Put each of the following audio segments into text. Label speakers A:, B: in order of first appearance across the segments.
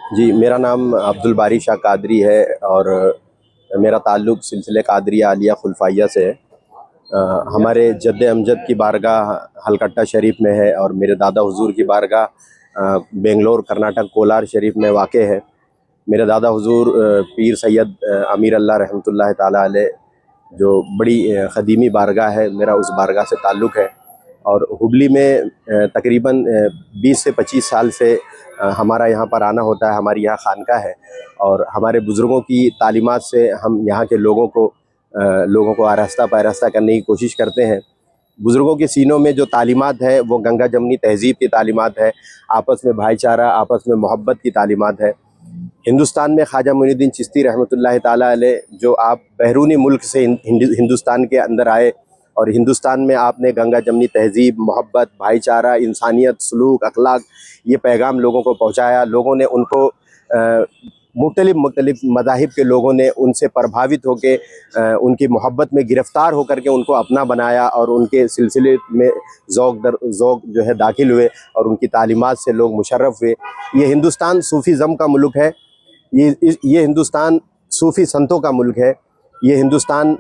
A: जी, मेरा नाम अब्दुल बारी शाह कादरी है और मेरा ताल्लुक़ सिलसिले कादरिया आलिया खुलफ़ाइया से है। हमारे जद्द अमजद की बारगाह हलकट्टा शरीफ में है और मेरे दादा हुज़ूर की बारगाह बेंगलोर कर्नाटक कोलार शरीफ में वाक़ है। मेरे दादा हुज़ूर पीर सैयद अमीर अल्लाह रहमतुल्लाह ताला अलैह जो बड़ी क़दीमी बारगाह है, मेरा उस बारगाह से ताल्लुक़ है। और हुबली में तकरीबन 20 से 25 साल से हमारा यहाँ पर आना होता है। हमारी यहाँ खानका है और हमारे बुज़ुर्गों की तालीमात से हम यहाँ के लोगों को आरास्ता पारास्ता करने की कोशिश करते हैं। बुज़ुर्गों के सीनों में जो तालीमात है वो गंगा जमनी तहज़ीब की तालीमात है, आपस में भाईचारा, आपस में मोहब्बत की तालीमात है। हिंदुस्तान में ख्वाजा मोइनुद्दीन चिश्ती रहमतुल्लाह ताला अलैह जो आप बैरूनी मुल्क से हिंदुस्तान के अंदर आए और हिंदुस्तान में आपने गंगा जमनी तहज़ीब, मोहब्बत, भाईचारा, इंसानियत, सलूक, अखलाक ये पैगाम लोगों को पहुँचाया। लोगों ने उनको मुख्तलिफ़ मज़ाहिब के लोगों ने उनसे प्रभावित होके उनकी मोहब्बत में गिरफ़्तार होकर के उनको अपना बनाया और उनके सिलसिले में ज़ौक़ जो है दाखिल हुए और उनकी तालीमात से लोग मुशर्रफ़ हुए। ये हिंदुस्तान सूफ़ीज़्म का मुल्क है। ये हिंदुस्तान सूफ़ी संतों का मुल्क है। ये हिंदुस्तान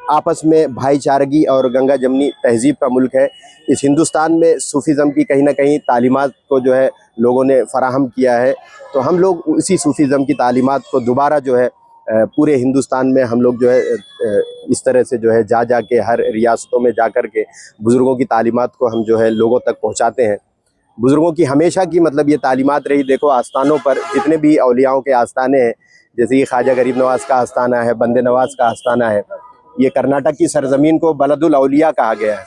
A: आपस में भाईचारगी और गंगा जमनी तहज़ीब का मुल्क है। इस हिंदुस्तान में सूफ़ीज़्म की कहीं न कहीं तालीमात को जो है लोगों ने फ़राहम किया है। तो हम लोग उसी सूफ़ीज़्म की तालीमात को दोबारा जो है पूरे हिंदुस्तान में हम लोग जो है इस तरह से जो है जा के हर रियासतों में जा कर के बुज़ुर्गों की तालीमात को हम जो है लोगों तक पहुँचाते हैं। बुज़ुर्गों की हमेशा की मतलब ये तालीमात रही। देखो आस्थानों पर जितने भी औलियाओं के आस्थाने हैं, जैसे ये ख्वाजा गरीब नवाज़ का आस्थाना है, बंदे नवाज़ का आस्थाना है, ये कर्नाटक की सरज़मीन को बलदुल औलिया कहा गया है।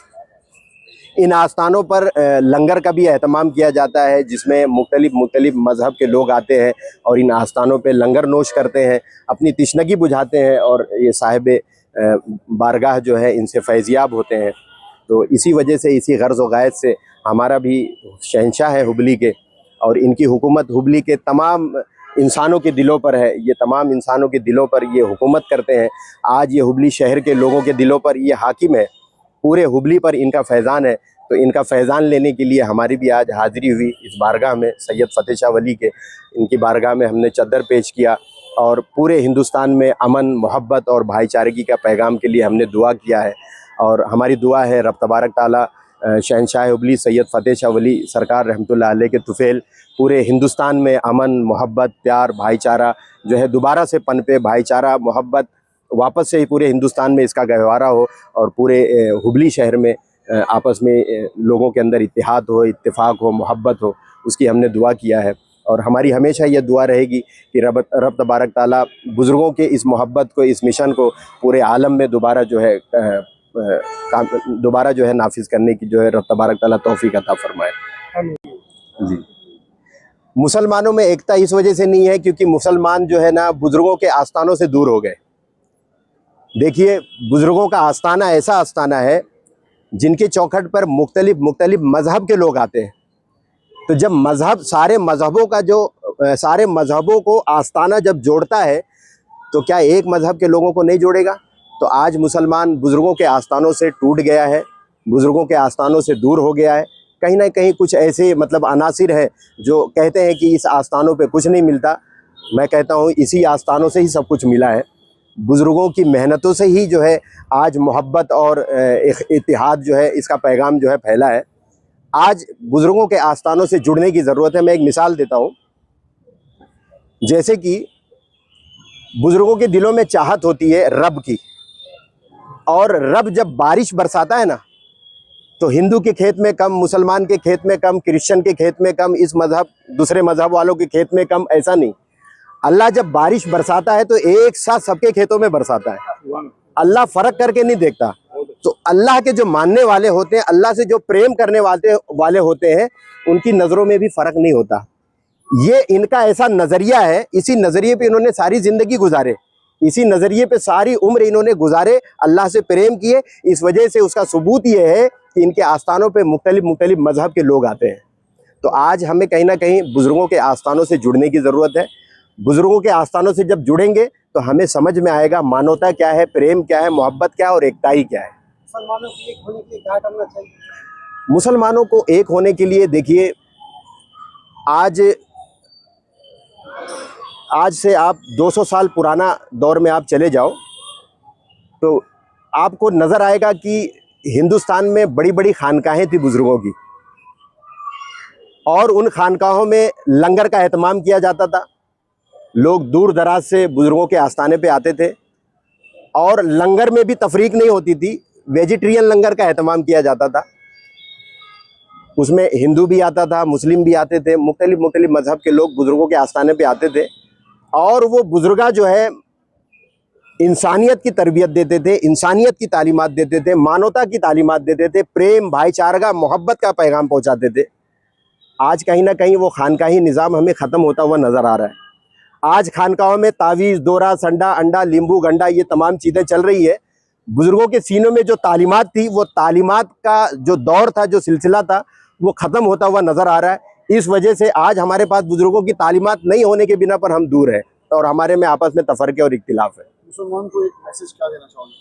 A: इन आस्थानों पर लंगर का भी एहतमाम किया जाता है जिसमें मुख्तलिफ़ मज़हब के लोग आते हैं और इन आस्थानों पे लंगर नोश करते हैं, अपनी तिश्नगी बुझाते हैं और ये साहिब बारगाह जो है इनसे फैज़याब होते हैं। तो इसी वजह से, इसी गर्ज़ व गायत से हमारा भी शहंशाह है हुबली के और इनकी हुकूमत हुबली के तमाम इंसानों के दिलों पर है। ये तमाम इंसानों के दिलों पर ये हुकूमत करते हैं। आज ये हुबली शहर के लोगों के दिलों पर ये हाकिम है। पूरे हुबली पर इनका फैज़ान है। तो इनका फैज़ान लेने के लिए हमारी भी आज हाज़िरी हुई इस बारगाह में। सैयद फ़तेह शाह वली के इनकी बारगाह में हमने चद्दर पेश किया और पूरे हिंदुस्तान में अमन, मोहब्बत और भाईचारगी का पैगाम के लिए हमने दुआ किया है। और हमारी दुआ है रब तबारक ताला शहंशाह हुबली सैयद फ़तेह शाह वली सरकार रहमतुल्लाह अलैह के तुफ़ैल पूरे हिंदुस्तान में अमन, मोहब्बत, प्यार, भाईचारा जो है दोबारा से पनपे। भाईचारा, मोहब्बत वापस से ही पूरे हिंदुस्तान में इसका गहवारा हो और पूरे हुबली शहर में आपस में लोगों के अंदर इत्तेहाद हो, इत्तेफाक हो, मोहब्बत हो, उसकी हमने दुआ किया है। और हमारी हमेशा यह दुआ रहेगी कि रब तबारक ताला बुज़ुर्गों के इस मोहब्बत को, इस मिशन को पूरे आलम में दोबारा जो है नाफिज़ करने की जो है रब तबारक ताला तौफ़ीक अता फ़रमाए। जी। मुसलमानों में एकता इस वजह से नहीं है क्योंकि मुसलमान जो है ना बुज़ुर्गों के आस्थानों से दूर हो गए। देखिए, बुज़ुर्गों का आस्थाना ऐसा आस्थाना है जिनके चौखट पर मुख्तलिफ़ मज़हब के लोग आते हैं। तो जब मज़हब सारे मज़हबों को आस्थाना जब जोड़ता है तो क्या एक मज़हब के लोगों को नहीं जोड़ेगा? तो आज मुसलमान बुज़ुर्गों के आस्थानों से टूट गया है, बुज़ुर्गों के आस्थानों से दूर हो गया है। कहीं ना कहीं कुछ ऐसे मतलब अनासिर है जो कहते हैं कि इस आस्थानों पे कुछ नहीं मिलता। मैं कहता हूँ इसी आस्थानों से ही सब कुछ मिला है। बुज़ुर्गों की मेहनतों से ही जो है आज मोहब्बत और इत्तेहाद जो है इसका पैगाम जो है फैला है। आज बुज़ुर्गों के आस्थानों से जुड़ने की ज़रूरत है। मैं एक मिसाल देता हूँ, जैसे कि बुज़ुर्गों के दिलों में चाहत होती है रब की, और रब जब बारिश बरसाता है ना तो हिंदू के खेत में कम, मुसलमान के खेत में कम, क्रिश्चियन के खेत में कम, इस मज़हब दूसरे मज़हब वालों के खेत में कम, ऐसा नहीं। अल्लाह जब बारिश बरसाता है तो एक साथ सबके खेतों में बरसाता है। अल्लाह फ़र्क करके नहीं देखता। तो अल्लाह के जो मानने वाले होते हैं, अल्लाह से जो प्रेम करने वाले होते हैं, उनकी नज़रों में भी फ़र्क नहीं होता। ये इनका ऐसा नज़रिया है, इसी नज़रिए पे इन्होंने सारी ज़िंदगी गुजारे, इसी नज़रिए पे सारी उम्र इन्होंने गुजारे, अल्लाह से प्रेम किए। इस वजह से उसका सबूत ये है कि इनके आस्थानों पे मुख्तलिफ़ मज़हब के लोग आते हैं। तो आज हमें कहीं ना कहीं बुज़ुर्गों के आस्थानों से जुड़ने की ज़रूरत है। बुज़ुर्गों के आस्थानों से जब जुड़ेंगे तो हमें समझ में आएगा मानवता क्या है, प्रेम क्या है, मोहब्बत क्या है और एकताई क्या है। मुसलमानों को एक होने के लिए क्या करना चाहिए? मुसलमानों को एक होने के लिए देखिए, आज आज से आप 200 साल पुराना दौर में आप चले जाओ तो आपको नज़र आएगा कि हिंदुस्तान में बड़ी बड़ी खानकाहें थी बुज़ुर्गों की, और उन खानकाहों में लंगर का एहतमाम किया जाता था। लोग दूर दराज से बुज़ुर्गों के आस्थाने पे आते थे, और लंगर में भी तफरीक नहीं होती थी, वेजिटेरियन लंगर का एहतमाम किया जाता था। उसमें हिंदू भी आता था, मुस्लिम भी आते थे, मुख्तलिफ मज़हब के लोग बुज़ुर्गों के आस्थाने पे आते थे, और वो बुज़ुर्गा जो है इंसानियत की तरबियत देते थे, इंसानियत की तालीमात देते थे, मानवता की तालीमात देते थे, प्रेम, भाईचारा, मोहब्बत का पैगाम पहुंचाते थे। आज कहीं ना कहीं वो खानकाही निज़ाम हमें ख़त्म होता हुआ नज़र आ रहा है। आज खानकाहों में तावीज़, दोरा, संडा, अंडा, लींबू, गंडा, ये तमाम चीज़ें चल रही है। बुज़ुर्गों के सीनों में जो तालीमात थी, वो तालीमात का जो दौर था, जो सिलसिला था, वो ख़त्म होता हुआ नज़र आ रहा है। इस वजह से आज हमारे पास बुज़ुर्गों की तालीमात नहीं होने के बिना पर हम दूर हैं, और हमारे में आपस में तफरके और इख्तिलाफ है।
B: मुसलमान को एक मैसेज क्या देना चाहोगे?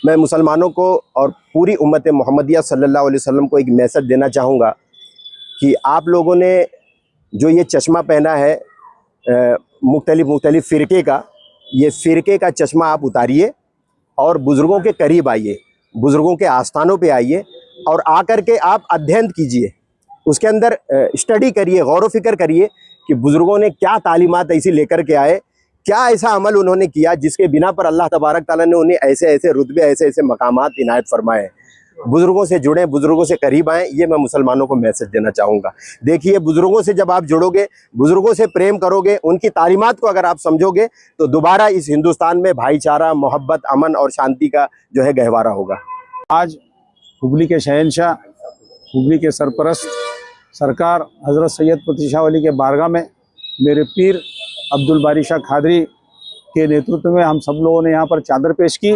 A: मैं मुसलमानों को और पूरी उम्मत मोहम्मदिया सल्लल्लाहु अलैहि वसल्लम को एक मैसेज देना चाहूँगा कि आप लोगों ने जो ये चश्मा पहना है मुख्तलिफ फ़िरके का, ये फ़िरके का चश्मा आप उतारिए और बुज़ुर्गों के करीब आइए, बुज़ुर्गों के आस्थानों पे आइए, और आकर के आप अध्ययन कीजिए, उसके अंदर स्टडी करिए, गौर व फिक्र करिए कि बुज़ुर्गों ने क्या तालीमात ऐसी लेकर के आए, क्या ऐसा अमल उन्होंने किया जिसके बिना पर अल्लाह तबारक ताला ने उन्हें ऐसे ऐसे रुतबे, ऐसे ऐसे मकामात इनायत फरमाए। बुज़ुर्गों से जुड़ें, बुज़ुर्गों से करीब आएँ, ये मैं मुसलमानों को मैसेज देना चाहूँगा। देखिए, बुज़ुर्गों से जब आप जुड़ोगे, बुज़ुर्गों से प्रेम करोगे, उनकी तालीमात को अगर आप समझोगे, तो दोबारा इस हिंदुस्तान में भाईचारा, मोहब्बत, अमन और शांति का जो है गहवारा होगा।
B: आज हुगली के शहंशाह, हुगली के सरपरस्त सरकार हज़रत सैयद फतेह शाह वली के बारगाह में मेरे पीर अब्दुल बारी शाह खादरी के नेतृत्व में हम सब लोगों ने यहाँ पर चादर पेश की।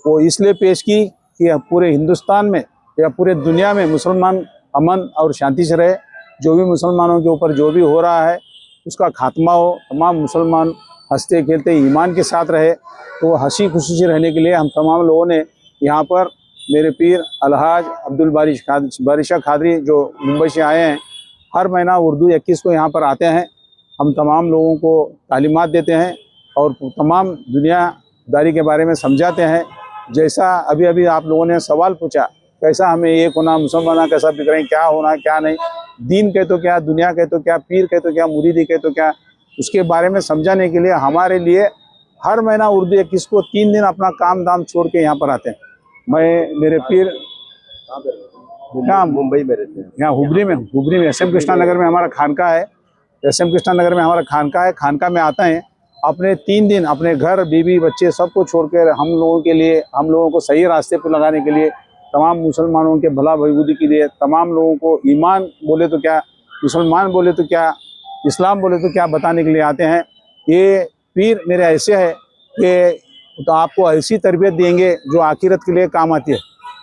B: वो इसलिए पेश की कि पूरे हिंदुस्तान में या पूरे दुनिया में मुसलमान अमन और शांति से रहे। जो भी मुसलमानों के ऊपर जो भी हो रहा है उसका खात्मा हो, तमाम मुसलमान हंसते खेलते ईमान के साथ रहे। तो हंसी खुशी से रहने के लिए हम तमाम लोगों ने यहाँ पर मेरे पीर अलहाज अब्दुल बारी शाह खादरी जो मुंबई से आए हैं, हर महीना उर्दू 21 को यहाँ पर आते हैं। हम तमाम लोगों को तालीमात देते हैं और तमाम दुनियादारी के बारे में समझाते हैं। जैसा अभी अभी आप लोगों ने सवाल पूछा, कैसा हमें एक होना, मुसलमान कैसा बिक क्या होना क्या नहीं, दीन कहे तो क्या, दुनिया कहे तो क्या, पीर कहे तो क्या, मुरीदी कहे तो क्या, उसके बारे में समझाने के लिए हमारे लिए हर महीना उर्दू 21 को 3 दिन अपना काम दाम छोड़ के यहाँ पर आते हैं। मैं मेरे पीर यहाँ
A: मुंबई में रहते हैं,
B: यहाँ हुबली में SM कृष्णा नगर में हमारा खानका है। SM कृष्णा नगर में हमारा खानका है। खानका में आता है, अपने 3 दिन अपने घर, बीवी, बच्चे सबको छोड़कर हम लोगों के लिए, हम लोगों को सही रास्ते पर लगाने के लिए, तमाम मुसलमानों के भला बहबूदी के लिए, तमाम लोगों को ईमान बोले तो क्या, मुसलमान बोले तो क्या, इस्लाम बोले तो क्या बताने के लिए आते हैं। ये पीर मेरे ऐसे है कि तो आपको ऐसी तरबियत देंगे जो आखिरत के लिए काम आती है।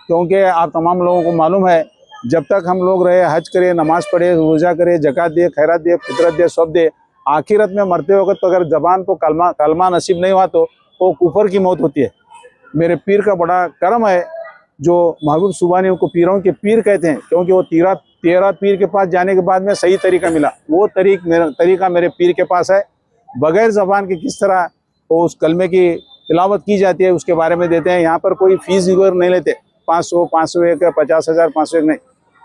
B: क्योंकि आप तमाम लोगों को मालूम है, जब तक हम लोग रहे, हज करे, नमाज पढ़े, रोज़ा करे, ज़कात दे, खैरात दे, फितरत दे, सब दे, आखिरत में मरते वक्त तो अगर ज़बान को कलमा नसीब नहीं हुआ तो वो कुफर की मौत होती है। मेरे पीर का बड़ा करम है जो महबूब सुबानी को पीरों के पीर कहते हैं, क्योंकि वो 13 पीर के पास जाने के बाद में सही तरीका मिला। वो तरीका मेरे पीर के पास है। बग़ैर ज़बान के किस तरह वो उस कलमे की तिलावत की जाती है उसके बारे में देते हैं। यहाँ पर कोई फ़ीस वगैरह नहीं लेते, 501 या 50,000 501 नहीं,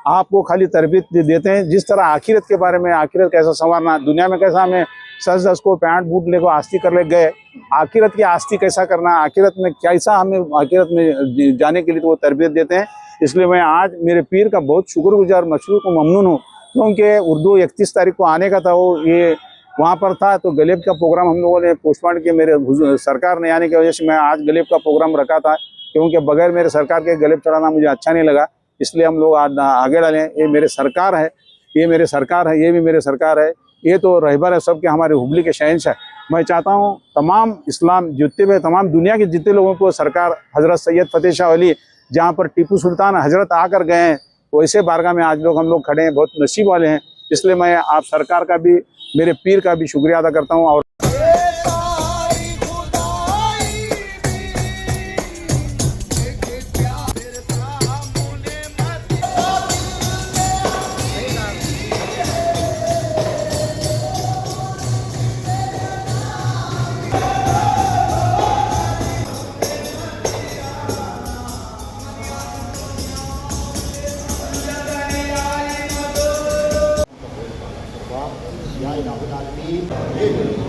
B: आपको खाली तरबियत देते हैं। जिस तरह आखिरत के बारे में, आखिरत कैसा संवारना, दुनिया में कैसा हमें सज को पैंट बूट ले को आस्ती कर ले गए, आखिरत की आस्ती कैसा करना, आखिरत में कैसा हमें आखिरत में जाने के लिए तो वो तरबियत देते हैं। इसलिए मैं आज मेरे पीर का बहुत शुक्रगुजार, मशकूर और ममनून हूँ, क्योंकि उर्दू 31 तारीख को आने का था, वो ये वहाँ पर था। तो गलेब का प्रोग्राम हम लोगों ने पोस्टपोन किया, मेरे सरकार नहीं आने की वजह से मैं आज गलेब का प्रोग्राम रखा था, क्योंकि बगैर मेरे सरकार के गलेब चढ़ाना मुझे अच्छा नहीं लगा। इसलिए हम लोग आज आगे डाले। ये मेरे सरकार है, ये मेरे सरकार है, ये भी मेरे सरकार है, ये तो रहबर है सबके, हमारे हुबली के शहंशाह। मैं चाहता हूँ तमाम इस्लाम जितने भी, तमाम दुनिया के जितने लोगों को सरकार हज़रत सैयद फतेह शाह वली, जहाँ पर टीपू सुल्तान हज़रत आकर गए हैं, वैसे बारगाह में आज हम लोग खड़े हैं, बहुत नसीब वाले हैं। इसलिए मैं आप सरकार का भी, मेरे पीर का भी शुक्रिया अदा करता हूँ। और
C: रब्बिल आलमीन।